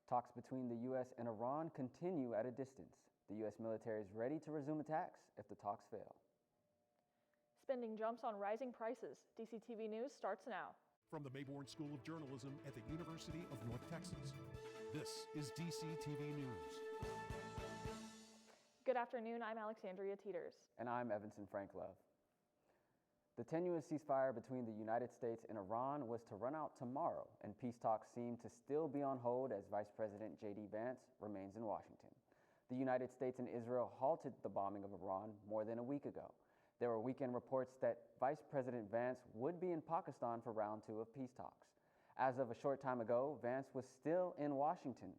Talks between the U.S. and Iran continue at a distance. The U.S. military is ready to resume attacks if the talks fail. Spending jumps on rising prices. DCTV News starts now. From the Mayborn School of Journalism at the University of North Texas, this is DCTV News. Good afternoon, I'm Alexandria Teeters. And I'm Evanson Franklove. The tenuous ceasefire between the United States and Iran was to run out tomorrow, and peace talks seem to still be on hold as Vice President J.D. Vance remains in Washington. The United States and Israel halted the bombing of Iran more than a week ago. There were weekend reports that Vice President Vance would be in Pakistan for round 2 of peace talks. As of a short time ago, Vance was still in Washington.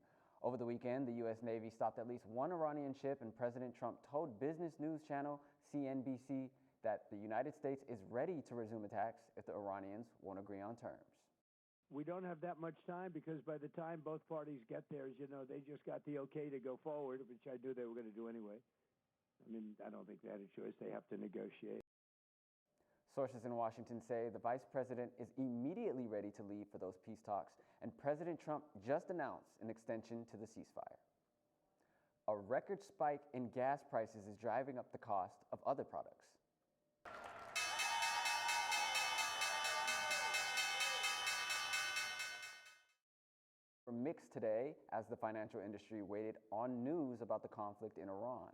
Over the weekend, the U.S. Navy stopped at least one Iranian ship, and President Trump told business news channel CNBC that the United States is ready to resume attacks if the Iranians won't agree on terms. We don't have that much time because by the time both parties get there, as you know, they just got the okay to go forward, which I knew they were going to do anyway. I mean, I don't think they had a choice. They have to negotiate. Sources in Washington say the vice president is immediately ready to leave for those peace talks, and President Trump just announced an extension to the ceasefire. A record spike in gas prices is driving up the cost of other products. Were mixed today as the financial industry waited on news about the conflict in Iran.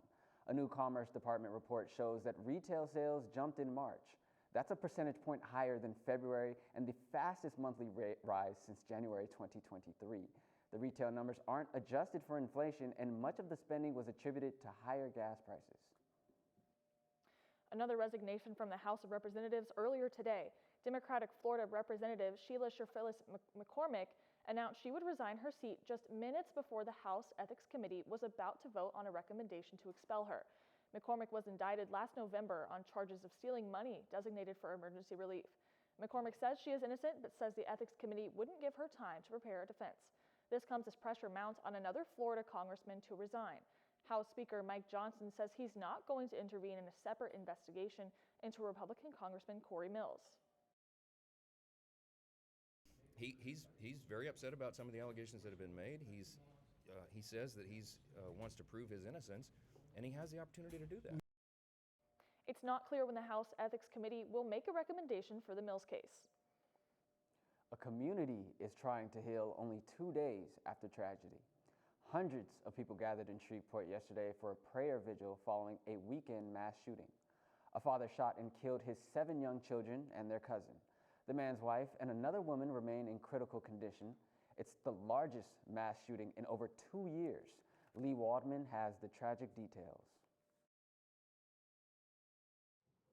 A new Commerce Department report shows that retail sales jumped in March. That's a percentage point higher than February and the fastest monthly rise since January 2023. The retail numbers aren't adjusted for inflation, and much of the spending was attributed to higher gas prices. Another resignation from the House of Representatives earlier today. Democratic Florida Representative Sheila Phyllis McCormick announced she would resign her seat just minutes before the House Ethics Committee was about to vote on a recommendation to expel her. McCormick was indicted last November on charges of stealing money designated for emergency relief. McCormick says she is innocent, but says the Ethics Committee wouldn't give her time to prepare a defense. This comes as pressure mounts on another Florida congressman to resign. House Speaker Mike Johnson says he's not going to intervene in a separate investigation into Republican Congressman Corey Mills. He's very upset about some of the allegations that have been made. He says that he wants to prove his innocence, and he has the opportunity to do that. It's not clear when the House Ethics Committee will make a recommendation for the Mills case. A community is trying to heal only 2 days after tragedy. Hundreds of people gathered in Shreveport yesterday for a prayer vigil following a weekend mass shooting. A father shot and killed his 7 young children and their cousin. The man's wife and another woman remain in critical condition. It's the largest mass shooting in over 2 years. Lee Waldman has the tragic details.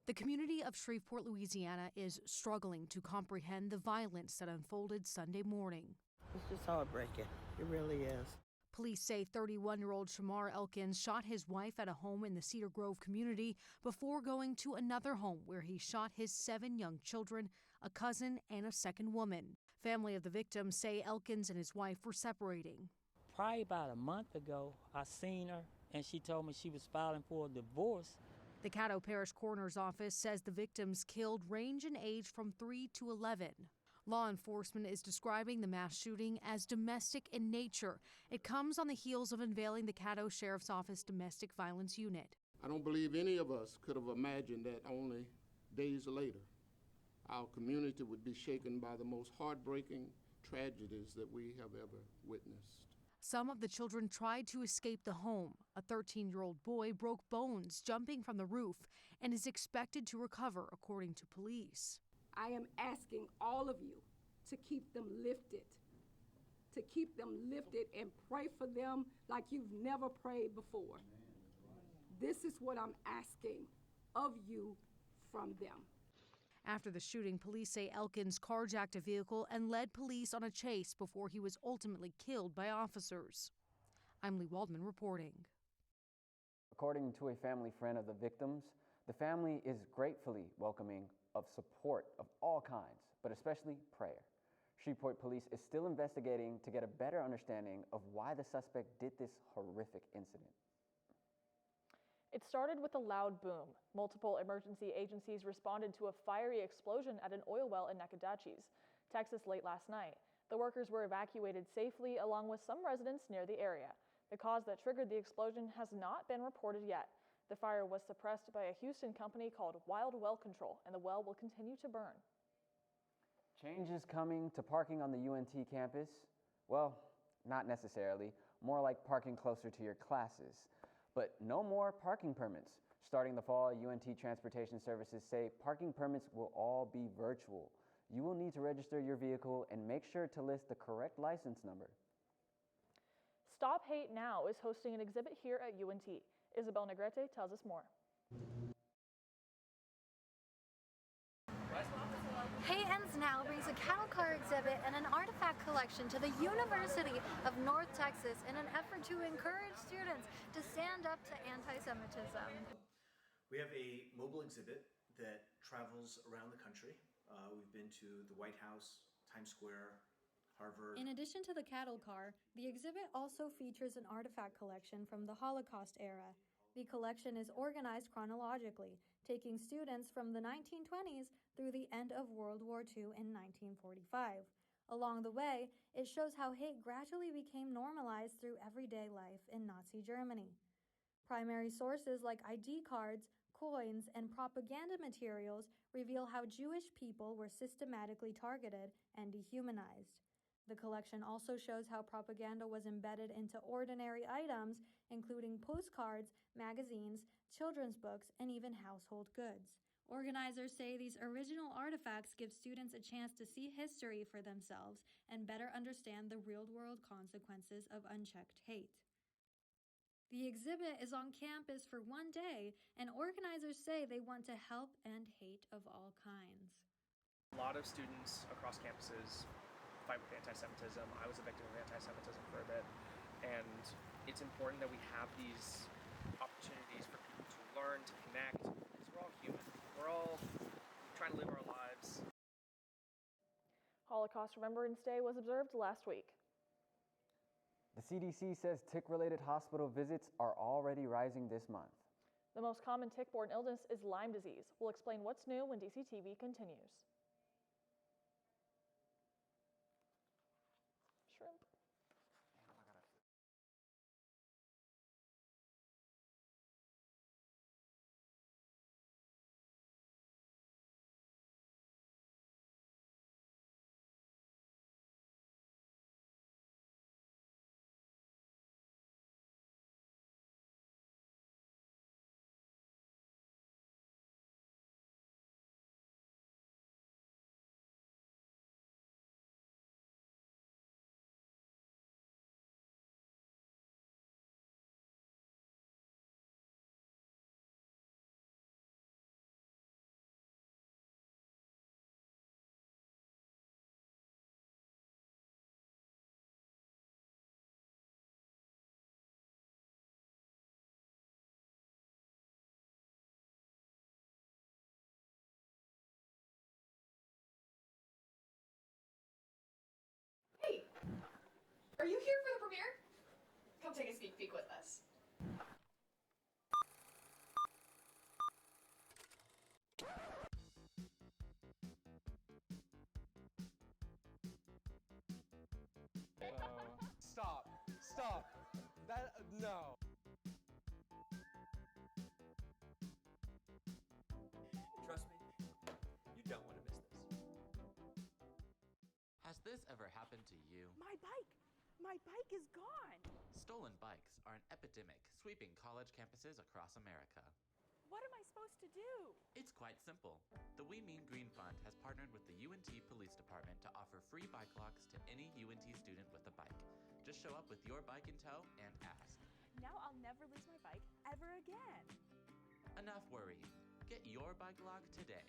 The community of Shreveport, Louisiana is struggling to comprehend the violence that unfolded Sunday morning. It's just heartbreaking. It really is. Police say 31-year-old Shamar Elkins shot his wife at a home in the Cedar Grove community before going to another home where he shot his 7 young children, a cousin, and a second woman. Family of the victim say Elkins and his wife were separating. Probably about a month ago, I seen her, and she told me she was filing for a divorce. The Caddo Parish Coroner's Office says the victims killed range in age from 3 to 11. Law enforcement is describing the mass shooting as domestic in nature. It comes on the heels of unveiling the Caddo Sheriff's Office Domestic Violence Unit. I don't believe any of us could have imagined that only days later, our community would be shaken by the most heartbreaking tragedies that we have ever witnessed. Some of the children tried to escape the home. A 13-year-old boy broke bones jumping from the roof and is expected to recover, according to police. I am asking all of you to keep them lifted, and pray for them like you've never prayed before. This is what I'm asking of you from them. After the shooting, police say Elkins carjacked a vehicle and led police on a chase before he was ultimately killed by officers. I'm Lee Waldman reporting. According to a family friend of the victims, the family is gratefully welcoming of support of all kinds, but especially prayer. Shreveport police is still investigating to get a better understanding of why the suspect did this horrific incident. It started with a loud boom. Multiple emergency agencies responded to a fiery explosion at an oil well in Nacogdoches, Texas late last night. The workers were evacuated safely along with some residents near the area. The cause that triggered the explosion has not been reported yet. The fire was suppressed by a Houston company called Wild Well Control, and the well will continue to burn. Change is coming to parking on the UNT campus? Well, not necessarily. More like parking closer to your classes. But no more parking permits. Starting the fall, UNT Transportation Services say parking permits will all be virtual. You will need to register your vehicle and make sure to list the correct license number. Stop Hate Now is hosting an exhibit here at UNT. Isabel Negrete tells us more. Hate Ends Now brings a cattle car exhibit and an artifact collection to the University of North Texas in an effort to encourage students to stand up to anti-Semitism. We have a mobile exhibit that travels around the country. We've been to the White House, Times Square, Harvard. In addition to the cattle car, the exhibit also features an artifact collection from the Holocaust era. The collection is organized chronologically, taking students from the 1920s through the end of World War II in 1945. Along the way, it shows how hate gradually became normalized through everyday life in Nazi Germany. Primary sources like ID cards, coins, and propaganda materials reveal how Jewish people were systematically targeted and dehumanized. The collection also shows how propaganda was embedded into ordinary items, including postcards, magazines, children's books, and even household goods. Organizers say these original artifacts give students a chance to see history for themselves and better understand the real-world consequences of unchecked hate. The exhibit is on campus for one day, and organizers say they want to help end hate of all kinds. A lot of students across campuses fight with anti-Semitism. I was a victim of anti-Semitism for a bit, and it's important that we have these opportunities for people to learn, to connect, because we're all human. We're all trying to live our lives. Holocaust Remembrance Day was observed last week. The CDC says tick-related hospital visits are already rising this month. The most common tick-borne illness is Lyme disease. We'll explain what's new when DCTV continues. Shrimp. Hey, are you here for the premiere? Come take a sneak peek with us. Stop. No. Trust me, you don't want to miss this. Has this ever happened to you? My bike is gone. Stolen bikes are an epidemic sweeping college campuses across America. What am I supposed to do? It's quite simple. The We Mean Green Fund has partnered with the UNT Police Department to offer free bike locks to any UNT student with a bike. Just show up with your bike in tow and ask. Now I'll never lose my bike ever again. Enough worrying. Get your bike lock today.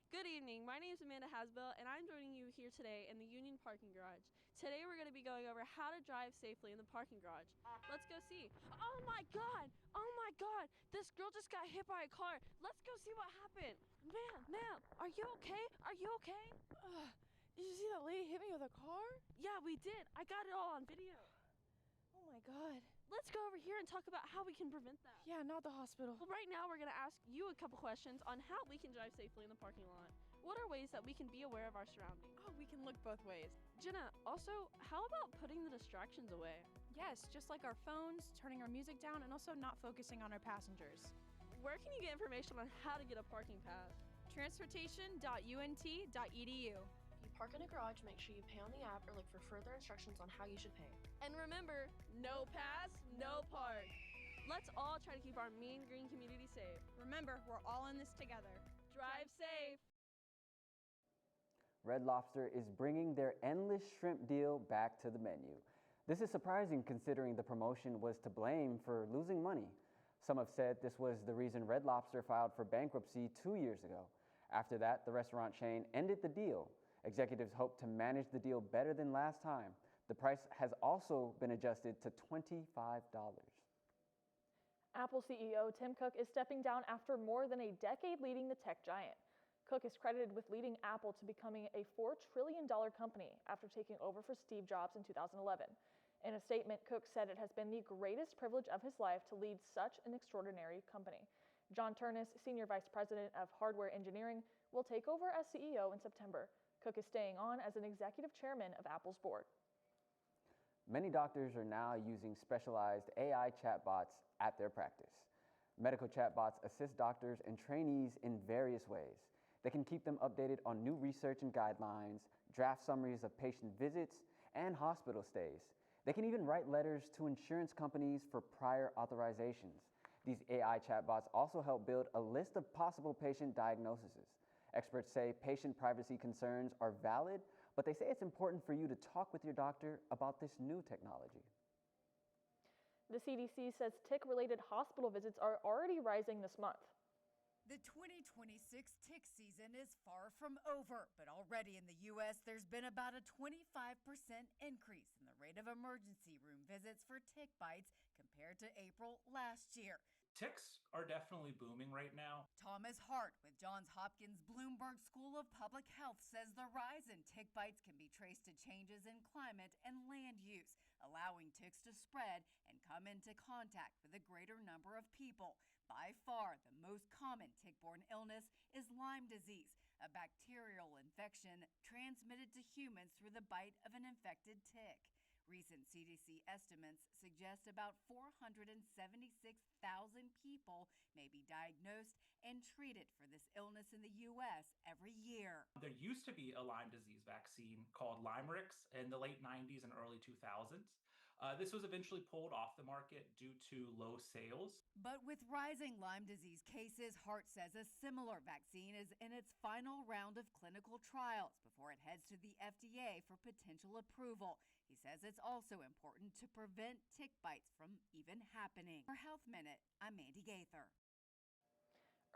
Good evening, my name is Amanda Hasbell, and I'm joining you here today in the Union Parking Garage. Today we're going to be going over how to drive safely in the parking garage. Let's go see. Oh my god, this girl just got hit by a car. Let's go see what happened. Ma'am, are you okay? Did you see that lady hit me with a car? Yeah, we did. I got it all on video. Oh my god. Let's go over here and talk about how we can prevent that. Yeah, not the hospital. Well, right now we're going to ask you a couple questions on how we can drive safely in the parking lot. What are ways that we can be aware of our surroundings? Oh, we can look both ways. Jenna, also, how about putting the distractions away? Yes, just like our phones, turning our music down, and also not focusing on our passengers. Where can you get information on how to get a parking pass? Transportation.unt.edu. If you park in a garage, make sure you pay on the app or look for further instructions on how you should pay. And remember, no pass, no park. Let's all try to keep our mean green community safe. Remember, we're all in this together. Drive safe. Red Lobster is bringing their endless shrimp deal back to the menu. This is surprising considering the promotion was to blame for losing money. Some have said this was the reason Red Lobster filed for bankruptcy 2 years ago. After that, the restaurant chain ended the deal. Executives hope to manage the deal better than last time. The price has also been adjusted to $25. Apple CEO Tim Cook is stepping down after more than a decade leading the tech giant. Cook is credited with leading Apple to becoming a $4 trillion company after taking over for Steve Jobs in 2011. In a statement, Cook said it has been the greatest privilege of his life to lead such an extraordinary company. John Turnus, Senior Vice President of Hardware Engineering, will take over as CEO in September. Cook is staying on as an executive chairman of Apple's board. Many doctors are now using specialized AI chatbots at their practice. Medical chatbots assist doctors and trainees in various ways. They can keep them updated on new research and guidelines, draft summaries of patient visits, and hospital stays. They can even write letters to insurance companies for prior authorizations. These AI chatbots also help build a list of possible patient diagnoses. Experts say patient privacy concerns are valid, but they say it's important for you to talk with your doctor about this new technology. The CDC says tick-related hospital visits are already rising this month. The 2026 tick season is far from over, but already in the U.S., there's been about a 25% increase in the rate of emergency room visits for tick bites compared to April last year. Ticks are definitely booming right now. Thomas Hart with Johns Hopkins Bloomberg School of Public Health says the rise in tick bites can be traced to changes in climate and land use, allowing ticks to spread and come into contact with a greater number of people. By far, the most common tick-borne illness is Lyme disease, a bacterial infection transmitted to humans through the bite of an infected tick. Recent CDC estimates suggest about 476,000 people may be diagnosed and treated for this illness in the U.S. every year. There used to be a Lyme disease vaccine called Limerix in the late 90s and early 2000s. This was eventually pulled off the market due to low sales. But with rising Lyme disease cases, Hart says a similar vaccine is in its final round of clinical trials before it heads to the FDA for potential approval. He says it's also important to prevent tick bites from even happening. For Health Minute, I'm Mandy Gaither.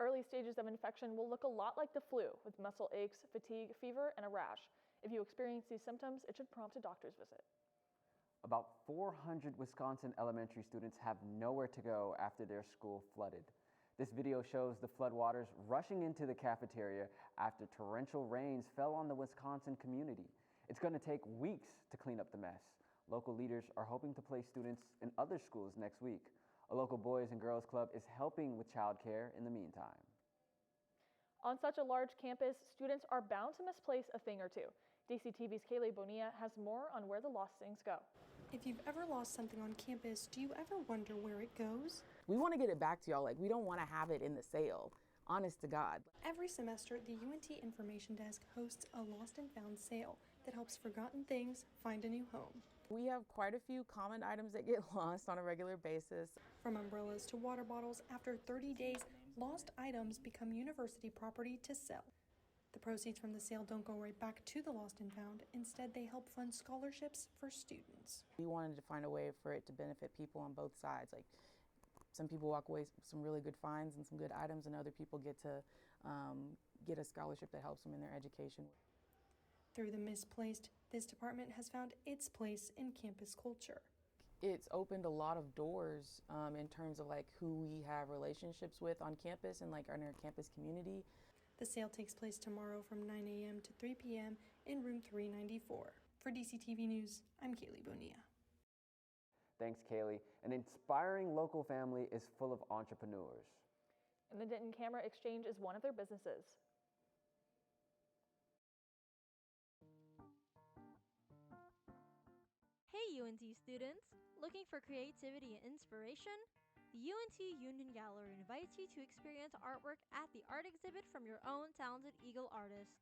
Early stages of infection will look a lot like the flu, with muscle aches, fatigue, fever, and a rash. If you experience these symptoms, it should prompt a doctor's visit. About 400 Wisconsin elementary students have nowhere to go after their school flooded. This video shows the floodwaters rushing into the cafeteria after torrential rains fell on the Wisconsin community. It's going to take weeks to clean up the mess. Local leaders are hoping to place students in other schools next week. A local Boys and Girls Club is helping with childcare in the meantime. On such a large campus, students are bound to misplace a thing or two. DCTV's Kaylee Bonilla has more on where the lost things go. If you've ever lost something on campus, do you ever wonder where it goes? We want to get it back to y'all. Like, we don't want to have it in the sale. Honest to God. Every semester, the UNT Information Desk hosts a Lost and Found sale that helps forgotten things find a new home. We have quite a few common items that get lost on a regular basis. From umbrellas to water bottles, after 30 days, lost items become university property to sell. The proceeds from the sale don't go right back to the Lost and Found. Instead, they help fund scholarships for students. We wanted to find a way for it to benefit people on both sides. Like, some people walk away with some really good finds and some good items, and other people get to get a scholarship that helps them in their education. Through the misplaced, this department has found its place in campus culture. It's opened a lot of doors in terms of like who we have relationships with on campus and like in our campus community. The sale takes place tomorrow from 9 a.m. to 3 p.m. in room 394. For DCTV News, I'm Kaylee Bonilla. Thanks, Kaylee. An inspiring local family is full of entrepreneurs. And the Denton Camera Exchange is one of their businesses. UNT students! Looking for creativity and inspiration? The UNT Union Gallery invites you to experience artwork at the art exhibit from your own talented Eagle artists.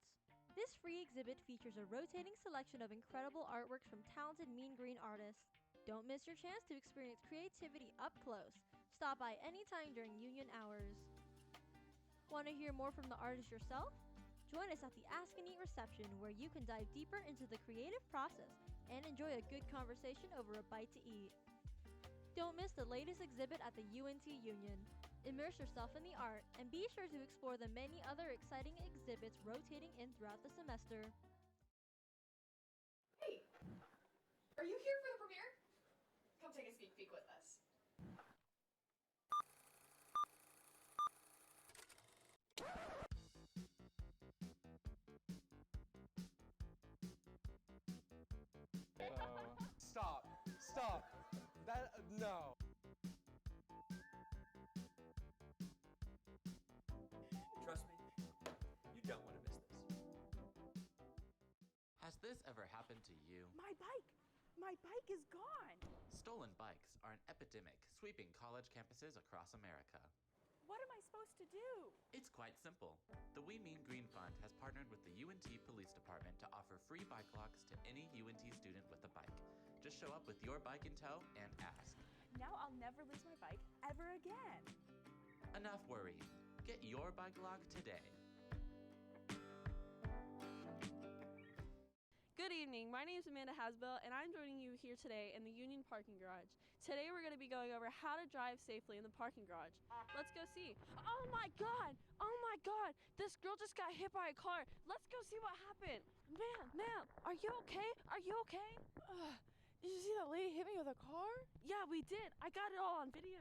This free exhibit features a rotating selection of incredible artworks from talented Mean Green artists. Don't miss your chance to experience creativity up close. Stop by anytime during union hours. Want to hear more from the artist yourself? Join us at the Ask and Eat reception, where you can dive deeper into the creative process and enjoy a good conversation over a bite to eat. Don't miss the latest exhibit at the UNT Union. Immerse yourself in the art and be sure to explore the many other exciting exhibits rotating in throughout the semester. Hey, are you here for the premiere? Come take a sneak peek with us. Stop. Stop. No. Trust me, you don't want to miss this. Has this ever happened to you? My bike! My bike is gone! Stolen bikes are an epidemic sweeping college campuses across America. What am I supposed to do? It's quite simple. The We Mean Green Fund has partnered with the UNT Police Department to offer free bike locks to any UNT student with a bike. Just show up with your bike in tow and ask. Now I'll never lose my bike ever again. Enough worrying. Get your bike lock today. Good evening, my name is Amanda Hasbell, and I'm joining you here today in the Union Parking Garage. Today we're going to be going over how to drive safely in the parking garage. Let's go see. Oh my god! Oh my god! This girl just got hit by a car. Let's go see what happened. Ma'am, are you okay? Are you okay? Did you see that lady hit me with a car? Yeah, we did. I got it all on video.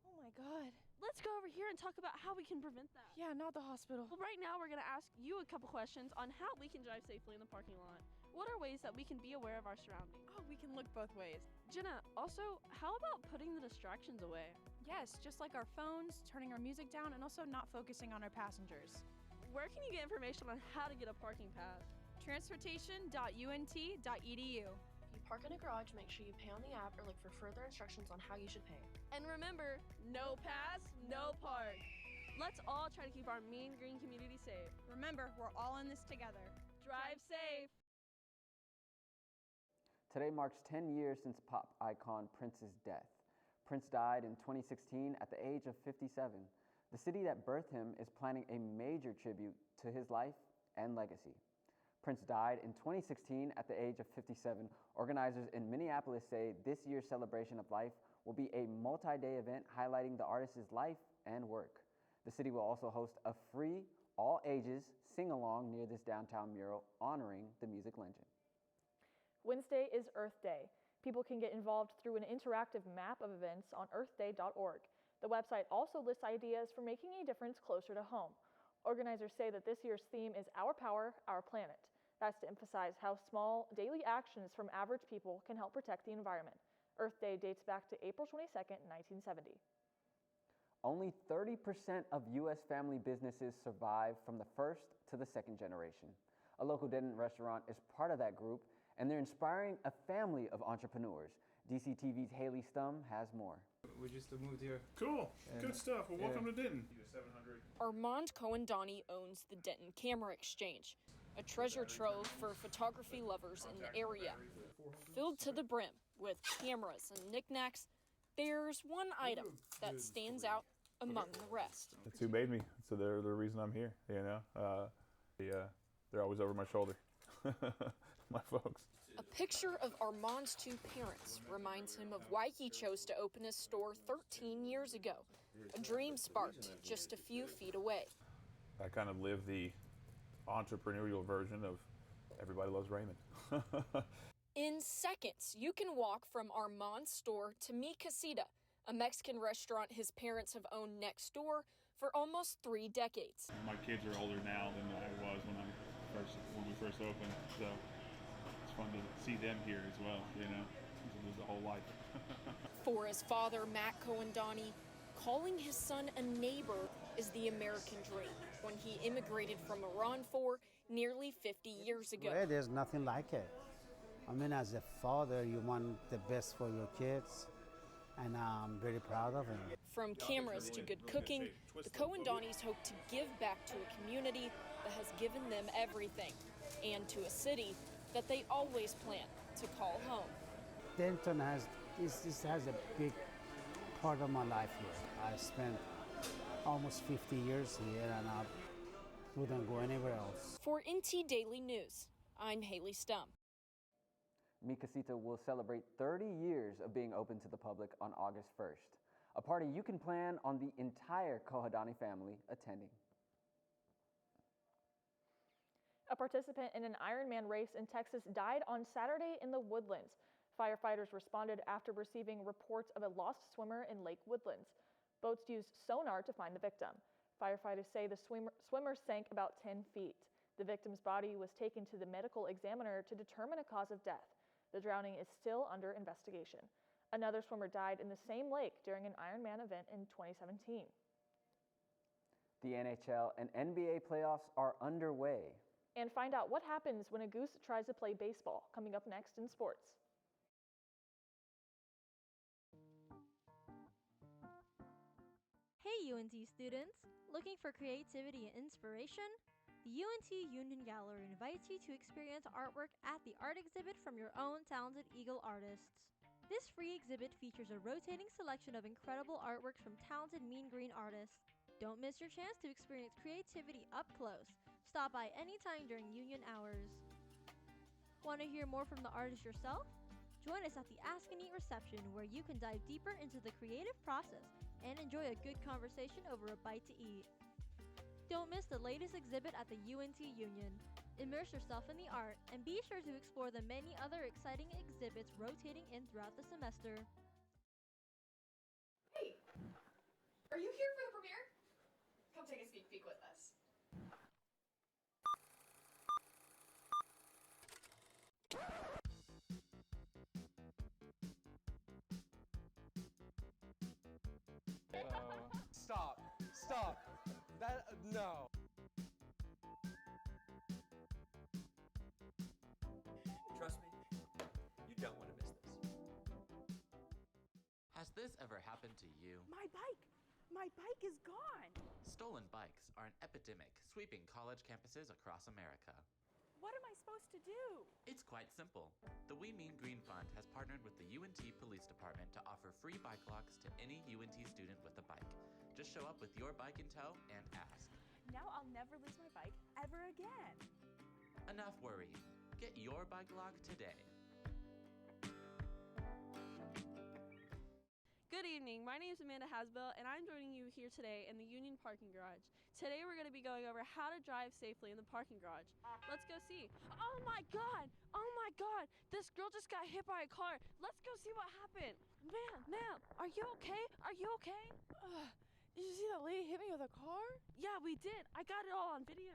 Oh my god. Let's go over here and talk about how we can prevent that. Yeah, not the hospital. Well, right now we're going to ask you a couple questions on how we can drive safely in the parking lot. What are ways that we can be aware of our surroundings? Oh, we can look both ways. Jenna, also, how about putting the distractions away? Yes, just like our phones, turning our music down, and also not focusing on our passengers. Where can you get information on how to get a parking pass? Transportation.unt.edu. If you park in a garage, make sure you pay on the app or look for further instructions on how you should pay. And remember, no pass, no park. Let's all try to keep our Mean Green community safe. Remember, we're all in this together. Drive safe. Today marks 10 years since pop icon Prince's death. Prince died in 2016 at the age of 57. The city that birthed him is planning a major tribute to his life and legacy. Prince died in 2016 at the age of 57. Organizers in Minneapolis say this year's celebration of life will be a multi-day event highlighting the artist's life and work. The city will also host a free, all-ages sing-along near this downtown mural honoring the music legend. Wednesday is Earth Day. People can get involved through an interactive map of events on earthday.org. The website also lists ideas for making a difference closer to home. Organizers say that this year's theme is Our Power, Our Planet. That's to emphasize how small daily actions from average people can help protect the environment. Earth Day dates back to April 22nd, 1970. Only 30% of U.S. family businesses survive from the first to the second generation. A local Denton restaurant is part of that group, and they're inspiring a family of entrepreneurs. DCTV's Haley Stum has more. We just moved here. Cool. Good stuff. Well, welcome to Denton. Armand Cohen-Donnie owns the Denton Camera Exchange, a treasure trove for photography lovers in the area. Filled to the brim with cameras and knickknacks, there's one item that stands out among the rest. That's who made me, so they're the reason I'm here, you know. They're always over my shoulder, my folks. A picture of Armand's two parents reminds him of why he chose to open his store 13 years ago, a dream sparked just a few feet away. I kind of live the entrepreneurial version of Everybody Loves Raymond. In seconds, you can walk from Armand's store to Mi Casita, a Mexican restaurant his parents have owned next door for almost 3 decades. My kids are older now than I was when we first opened, so it's fun to see them here as well, you know, there's a whole life. For his father, Matt Cohen-Donnie, calling his son a neighbor is the American dream when he immigrated from Iran nearly 50 years ago. Well, there's nothing like it. I mean, as a father, you want the best for your kids, and I'm very proud of him. From cameras to good cooking, the Cohen-Donnies hope to give back to a community that has given them everything, and to a city that they always plan to call home. Denton has a big part of my life here. I spent almost 50 years here, and I wouldn't go anywhere else. For NT Daily News, I'm Haley Stump. Mi Casita will celebrate 30 years of being open to the public on August 1st, a party you can plan on the entire Cohen-Donnie family attending. A participant in an Ironman race in Texas died on Saturday in the Woodlands. Firefighters responded after receiving reports of a lost swimmer in Lake Woodlands. Boats used sonar to find the victim. Firefighters say the swimmer sank about 10 feet. The victim's body was taken to the medical examiner to determine a cause of death. The drowning is still under investigation. Another swimmer died in the same lake during an Ironman event in 2017. The NHL and NBA playoffs are underway. And find out what happens when a goose tries to play baseball, coming up next in sports. Hey UNT students! Looking for creativity and inspiration? The UNT Union Gallery invites you to experience artwork at the art exhibit from your own talented Eagle artists. This free exhibit features a rotating selection of incredible artworks from talented Mean Green artists. Don't miss your chance to experience creativity up close. Stop by anytime during union hours. Want to hear more from the artist yourself? Join us at the Ask and Eat reception, where you can dive deeper into the creative process and enjoy a good conversation over a bite to eat. Don't miss the latest exhibit at the UNT Union. Immerse yourself in the art and be sure to explore the many other exciting exhibits rotating in throughout the semester. Hey, are you here for the premiere? Come take a sneak peek with us. Stop. No. Trust me, you don't want to miss this. Has this ever happened to you? My bike is gone. Stolen bikes are an epidemic sweeping college campuses across America. What am I supposed to do? It's quite simple. The We Mean Green Fund has partnered with the UNT Police Department to offer free bike locks to any UNT student with a bike. Just show up with your bike in tow and ask. Now I'll never lose my bike ever again. Enough worrying. Get your bike lock today. Good evening, my name is Amanda Hasbell, and I'm joining you here today in the Union parking garage. Today we're going to be going over how to drive safely in the parking garage. Let's go see. Oh my god! This girl just got hit by a car. Let's go see what happened. Ma'am, are you okay? Did you see that lady hit me with a car? Yeah, we did. I got it all on video.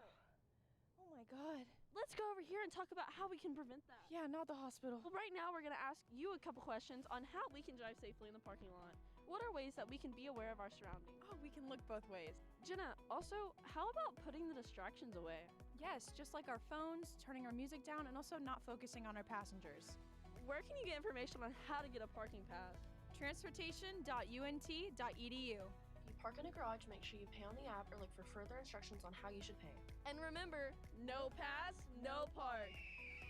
Oh my god. Let's go over here and talk about how we can prevent that. Yeah, not the hospital. Well, right now we're going to ask you a couple questions on how we can drive safely in the parking lot. What are ways that we can be aware of our surroundings? Oh, we can look both ways. Jenna, also, how about putting the distractions away? Yes, just like our phones, turning our music down, and also not focusing on our passengers. Where can you get information on how to get a parking pass? Transportation.unt.edu. If you park in a garage, make sure you pay on the app or look for further instructions on how you should pay. And remember, no pass, no park.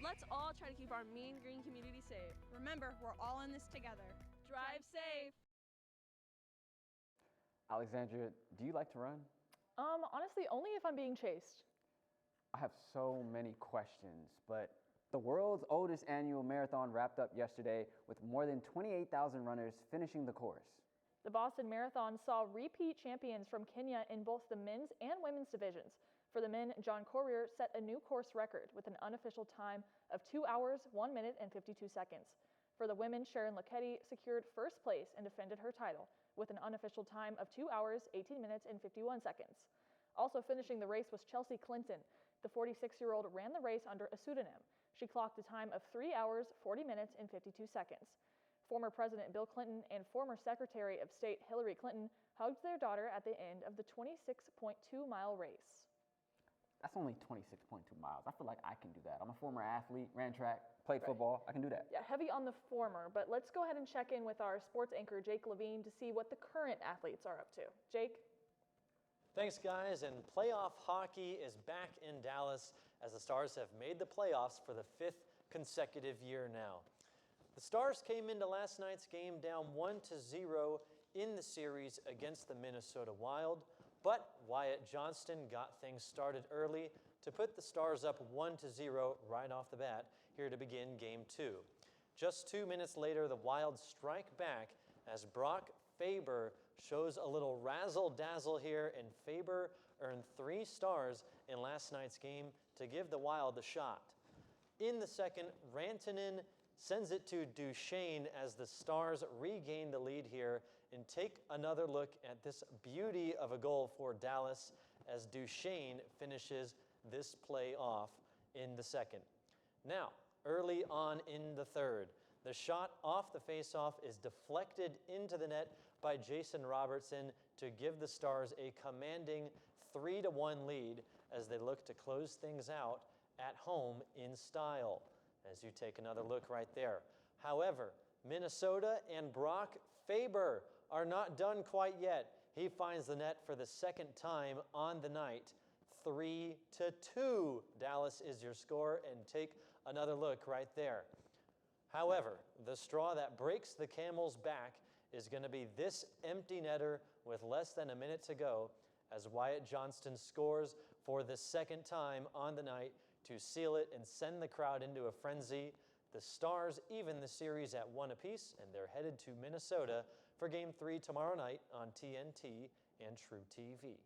Let's all try to keep our Mean Green community safe. Remember, we're all in this together. Drive safe. Alexandria, do you like to run? Honestly, only if I'm being chased. I have so many questions, but the world's oldest annual marathon wrapped up yesterday with more than 28,000 runners finishing the course. The Boston Marathon saw repeat champions from Kenya in both the men's and women's divisions. For the men, John Courier set a new course record with an unofficial time of 2 hours, 1 minute, and 52 seconds. For the women, Sharon Laketti secured first place and defended her title with an unofficial time of 2 hours, 18 minutes, and 51 seconds. Also finishing the race was Chelsea Clinton. The 46-year-old ran the race under a pseudonym. She clocked a time of 3 hours, 40 minutes, and 52 seconds. Former President Bill Clinton and former Secretary of State Hillary Clinton hugged their daughter at the end of the 26.2-mile race. that's only 26.2 miles. I feel like I can do that. I'm a former athlete, ran track, played football. I can do that. Yeah, heavy on the former, but let's go ahead and check in with our sports anchor, Jake Levine, to see what the current athletes are up to. Jake? Thanks, guys. And playoff hockey is back in Dallas as the Stars have made the playoffs for the 5th consecutive year now. The Stars came into last night's game down 1-0 in the series against the Minnesota Wild, but Wyatt Johnston got things started early to put the Stars up 1-0 right off the bat here to begin Game 2. Just 2 minutes later, the Wild strike back as Brock Faber shows a little razzle-dazzle here, and Faber earned 3 stars in last night's game to give the Wild a shot. In the second, Rantanen sends it to Duchesne as the Stars regain the lead here, and take another look at this beauty of a goal for Dallas as Duchesne finishes this play off in the second. Now, early on in the third, the shot off the faceoff is deflected into the net by Jason Robertson to give the Stars a commanding 3-1 lead as they look to close things out at home in style. As you take another look right there. However, Minnesota and Brock Faber are not done quite yet. He finds the net for the second time on the night. 3-2. Dallas is your score, and take another look right there. However, the straw that breaks the camel's back is going to be this empty netter with less than a minute to go as Wyatt Johnston scores for the second time on the night to seal it and send the crowd into a frenzy. The Stars even the series at 1 apiece, and they're headed to Minnesota for Game 3 tomorrow night on TNT and True TV.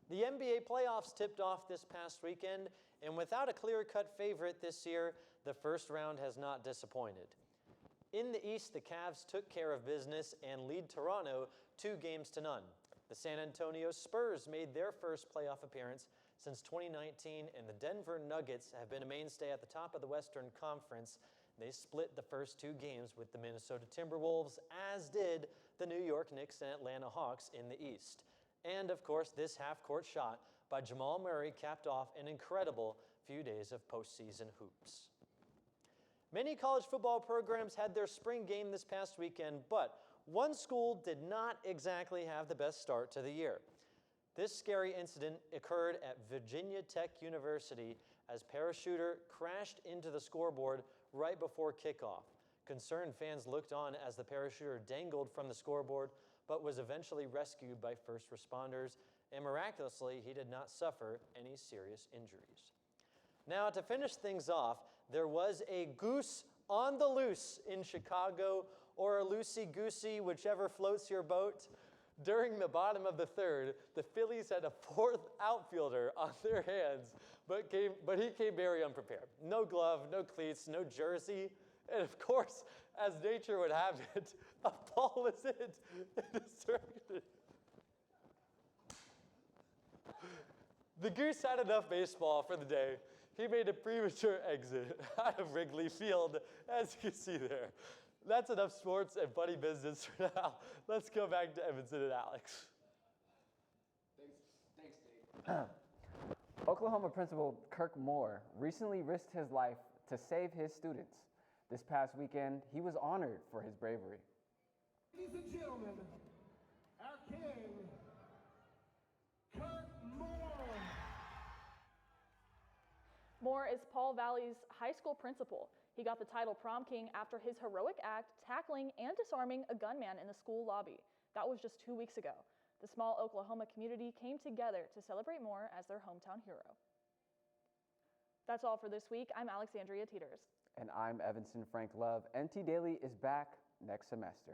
The NBA playoffs tipped off this past weekend, and without a clear-cut favorite this year, the first round has not disappointed. In the East, the Cavs took care of business and lead Toronto 2-0. The San Antonio Spurs made their first playoff appearance since 2019, and the Denver Nuggets have been a mainstay at the top of the Western Conference. They split the first 2 games with the Minnesota Timberwolves, as did the New York Knicks and Atlanta Hawks in the East. And of course, this half-court shot by Jamal Murray capped off an incredible few days of postseason hoops. Many college football programs had their spring game this past weekend, but one school did not exactly have the best start to the year. This scary incident occurred at Virginia Tech University as parachuter crashed into the scoreboard right before kickoff. Concerned fans looked on as the parachuter dangled from the scoreboard, but was eventually rescued by first responders, and miraculously, he did not suffer any serious injuries. Now, to finish things off, there was a goose on the loose in Chicago, or a loosey-goosey, whichever floats your boat. During the bottom of the third, the Phillies had a 4th outfielder on their hands, but he came very unprepared. No glove, no cleats, no jersey, and of course, as nature would have it, a ball was hit in his direction. The goose had enough baseball for the day. He made a premature exit out of Wrigley Field, as you can see there. That's enough sports and funny business for now. Let's go back to Evanston and Alex. Thanks, Dave. Oklahoma principal Kirk Moore recently risked his life to save his students. This past weekend, he was honored for his bravery. Ladies and gentlemen, our king, Kirk Moore. Moore is Paul Valley's high school principal. He got the title prom king after his heroic act tackling and disarming a gunman in the school lobby. That was just 2 weeks ago. The small Oklahoma community came together to celebrate Moore as their hometown hero. That's all for this week. I'm Alexandria Teeters. And I'm Evanston Frank Love. NT Daily is back next semester.